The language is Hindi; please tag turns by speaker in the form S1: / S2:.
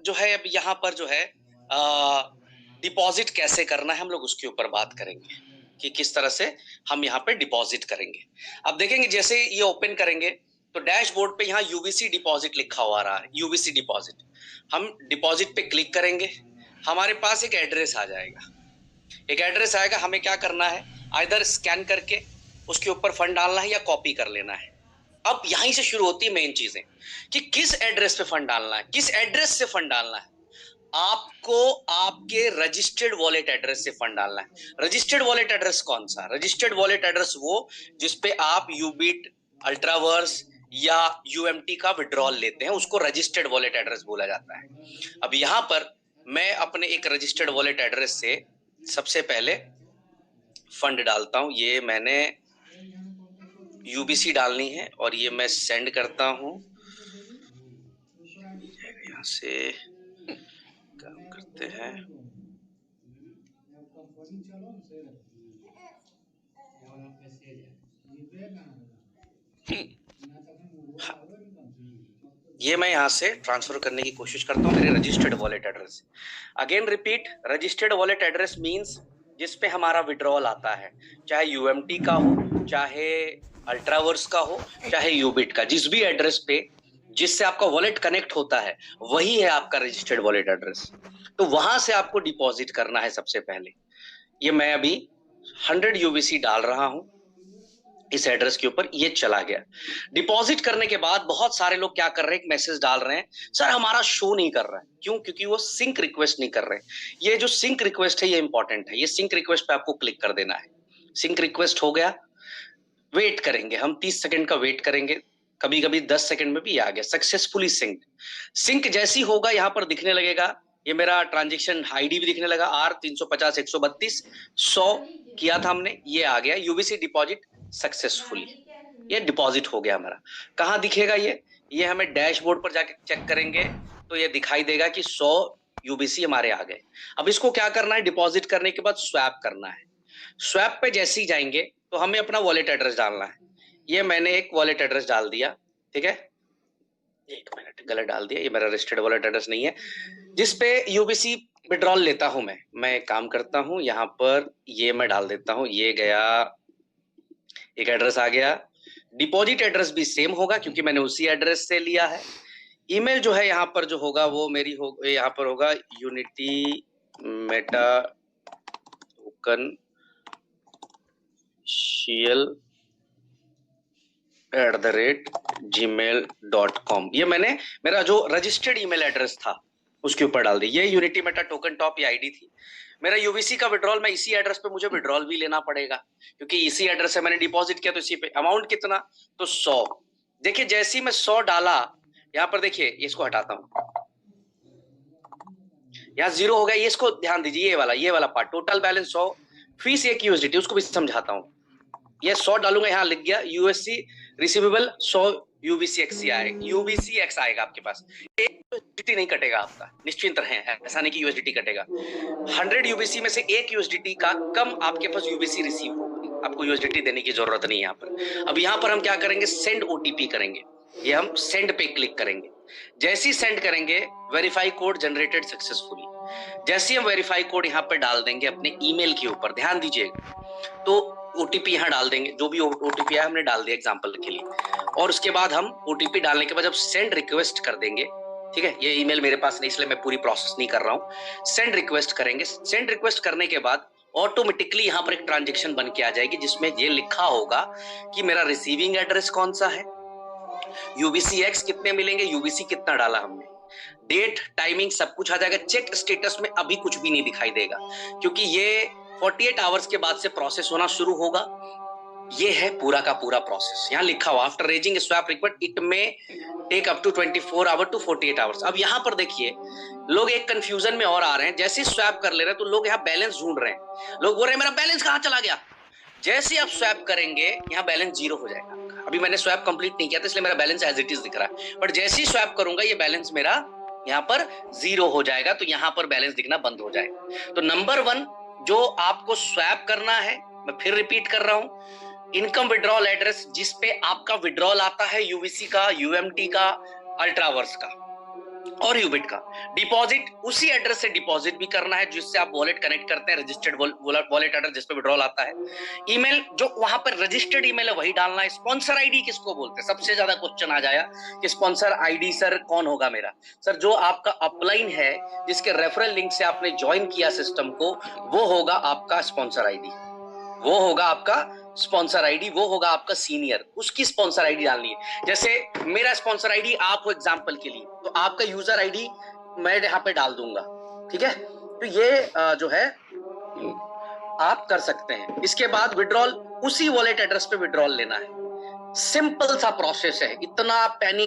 S1: जो है अब यहाँ पर जो है डिपॉजिट कैसे करना है हम लोग उसके ऊपर बात करेंगे कि किस तरह से हम यहाँ पे डिपॉजिट करेंगे। अब देखेंगे जैसे ये ओपन करेंगे तो डैशबोर्ड पे यहाँ यूवीसी डिपॉजिट लिखा हुआ आ रहा है, यूवीसी डिपॉजिट। हम डिपॉजिट पे क्लिक करेंगे, हमारे पास एक एड्रेस आ जाएगा। एक एड्रेस आएगा, हमें क्या करना है, आइदर स्कैन करके उसके ऊपर फंड डालना है या कॉपी कर लेना है। अब यहीं से शुरू होती है मेन चीजें कि किस एड्रेस पे फंड डालना है, किस एड्रेस से फंड डालना है। आपको आपके रजिस्टर्ड वॉलेट एड्रेस से फंड डालना है। रजिस्टर्ड वॉलेट एड्रेस कौन सा? रजिस्टर्ड वॉलेट एड्रेस वो जिसपे आप यूबिट, अल्ट्रावर्स या यूएमटी का विड्रॉल लेते हैं, उसको रजिस्टर्ड वॉलेट एड्रेस बोला जाता है। अब यहां पर मैं अपने एक रजिस्टर्ड वॉलेट एड्रेस से सबसे पहले फंड डालता हूं। ये मैंने यूबीसी डालनी है और ये मैं सेंड करता हूं। यहां से काम करते हैं। हाँ, ये मैं यहाँ से ट्रांसफर करने की कोशिश करता हूँ मेरे registered wallet address. Again repeat, registered wallet address means जिसपे हमारा विड्रॉल आता है, चाहे यूएमटी का हो, चाहे अल्ट्रावर्स का हो, चाहे यूबिट का, जिस भी एड्रेस पे जिससे आपका वॉलेट कनेक्ट होता है वही है आपका रजिस्टर्ड वॉलेट एड्रेस। तो वहां से आपको डिपॉजिट करना है सबसे पहले। ये मैं अभी 100 यूबीसी डाल रहा हूं इस एड्रेस के ऊपर, ये चला गया। डिपॉजिट करने के बाद बहुत सारे लोग क्या कर रहे हैं, एक मैसेज डाल रहे हैं, सर हमारा शो नहीं कर रहा है। क्यों? क्योंकि वो सिंक रिक्वेस्ट नहीं कर रहे। ये जो सिंक रिक्वेस्ट है ये इंपॉर्टेंट है। ये सिंक रिक्वेस्ट पे आपको क्लिक कर देना है। सिंक रिक्वेस्ट हो गया, वेट करेंगे हम 30 सेकंड का वेट करेंगे, कभी कभी 10 सेकंड में भी आ गया सक्सेसफुली सिंक। सिंक जैसी होगा यहाँ पर दिखने लगेगा, ये मेरा ट्रांजेक्शन आईडी भी दिखने लगा, R350 132 100 किया था हमने, ये आ गया यूबीसी डिपॉजिट सक्सेसफुली। ये डिपॉजिट हो गया हमारा। कहाँ दिखेगा ये हमें डैशबोर्ड पर जाके चेक करेंगे तो ये दिखाई देगा कि 100 यूबीसी हमारे आ गए। अब इसको क्या करना है, डिपॉजिट करने के बाद स्वैप करना है। स्वैप पे जैसे ही जाएंगे तो हमें अपना वॉलेट एड्रेस डालना है। ये मैंने एक वॉलेट एड्रेस डाल दिया, ठीक है, एक मिनट, गलत डाल दिया, ये मेरा रजिस्टर्ड वॉलेट एड्रेस नहीं है जिसपे यूबीसी विड्रॉल लेता हूं मैं एक काम करता हूं, यहाँ पर ये मैं डाल देता हूं, ये गया, एक एड्रेस आ गया। डिपॉजिट एड्रेस भी सेम होगा क्योंकि मैंने उसी एड्रेस से लिया है। ईमेल जो है यहाँ पर जो होगा वो मेरी हो, यहाँ पर होगा यूनिटी मेटा टोकन shiel@gmail.com। ये मैंने मेरा जो रजिस्टर्ड ईमेल एड्रेस था उसके ऊपर डाल दी। ये यूनिटी मेटा टोकन टॉप ये आईडी थी। मेरा यूबीसी का विड्रॉल, मैं इसी एड्रेस पे मुझे विड्रॉल भी लेना पड़ेगा क्योंकि इसी एड्रेस से मैंने डिपॉजिट किया, तो इसी पे अमाउंट कितना, तो 100। देखिए जैसे ही मैं 100 डाला, यहाँ पर देखिए, इसको हटाता हूँ, यहाँ 0 हो गया। ये इसको ध्यान दीजिए, ये वाला part, total balance 100, fees 1 USDT, उसको भी समझाता हूँ। ये 100 डालूंगा, यहाँ लिख गया यूएससी रिसीवेबल 100 यूबीसीएक्स आएगा, यूबीसीएक्स आएगा आपके पास। यूएसडीटी नहीं कटेगा आपका, निश्चिंत रहें, ऐसा नहीं कि यूएसडीटी कटेगा। 100 यूबीसी में से 1 यूएसडीटी का कम आपके पास यूबीसी रिसीव होगा, आपको यूएसडीटी देने की जरूरत नहीं है यहाँ पर। अब यहाँ पर हम क्या करेंगे, सेंड ओटीपी करेंगे। ये हम सेंड पे क्लिक करेंगे। जैसे ही सेंड करेंगे, वेरीफाई कोड जनरेटेड सक्सेसफुली। जैसे ही हम वेरीफाई कोड यहाँ पे डाल देंगे अपने ईमेल के ऊपर, ध्यान दीजिएगा, तो ओटीपी यहाँ डाल देंगे, जो भी ओटीपी है हमने डाल दिया एग्जांपल के लिए। और उसके बाद हम ओटीपी डालने के बाद जब सेंड रिक्वेस्ट कर देंगे, ठीक है, ये ईमेल मेरे पास नहीं इसलिए मैं पूरी प्रोसेस नहीं कर रहा हूँ, सेंड रिक्वेस्ट करेंगे। सेंड रिक्वेस्ट करने के बाद ऑटोमेटिकली यहाँ पर एक ट्रांजेक्शन बन के आ जाएगी जिसमें ये लिखा होगा कि मेरा रिसीविंग एड्रेस कौन सा है, यूबीसीएक्स कितने मिलेंगे, यूबीसी कितना डाला हमने, डेट, टाइमिंग, सब कुछ आ जाएगा। चेक स्टेटस में अभी कुछ भी नहीं दिखाई देगा क्योंकि ये 48 आवर्स के बाद से प्रोसेस होना शुरू होगा। ये है पूरा का पूरा प्रोसेस। यहाँ लिखा हुआ after raising swap request it may take up to 24 hour to 48 hours. अब यहाँ पर देखिए लोग एक कंफ्यूजन में और आ रहे हैं, जैसे ही स्वैप कर ले रहे हैं तो लोग यहाँ बैलेंस ढूंढ रहे हैं। लोग बोल रहे हैं मेरा बैलेंस कहाँ चला गया। जैसे आप स्वैप करेंगे यहाँ बैलेंस 0 हो जाएगा। अभी मैंने स्वैप कंप्लीट नहीं किया था इसलिए मेरा बैलेंस एज इट इज दिख रहा है, बट जैसे ही स्वैप करूंगा ये बैलेंस मेरा यहाँ पर 0 हो जाएगा, तो यहाँ पर बैलेंस दिखना बंद हो जाएगा। तो नंबर 1 जो आपको स्वैप करना है, मैं फिर रिपीट कर रहा हूं, इनकम विड्रॉल एड्रेस जिस पे आपका विड्रॉल आता है यूवीसी का, यूएमटी का, अल्ट्रावर्स का, और यूबिट का। डिपॉजिट उसी एड्रेस से डिपॉजिट भी करना है जिससे आप वॉलेट कनेक्ट करते हैं, रजिस्टर्ड वॉलेट एड्रेस जिस पे विड्रॉल आता है। ईमेल जो वहां पर रजिस्टर्ड ईमेल है वही डालना है। स्पॉन्सर आईडी किसको बोलते हैं, सबसे ज्यादा क्वेश्चन आ जाया कि स्पॉन्सर आईडी सर कौन होगा मेरा। सर जो आपका अपलाइन है, जिसके रेफरल लिंक से आपने ज्वाइन किया सिस्टम को, वो होगा आपका स्पॉन्सर आईडी, वो होगा आपका स्पॉन्सर आईडी, वो होगा आपका सीनियर, उसकी स्पॉन्सर आईडी डालनी है। जैसे मेरा स्पॉन्सर आईडी आप हो एग्जांपल के लिए, तो आपका यूजर आईडी मैं यहाँ पे डाल दूंगा, ठीक है। तो ये जो है आप कर सकते हैं। इसके बाद विड्रॉल उसी वॉलेट एड्रेस पे विड्रॉल लेना है। सिंपल सा प्रोसेस है, इतना पैनिक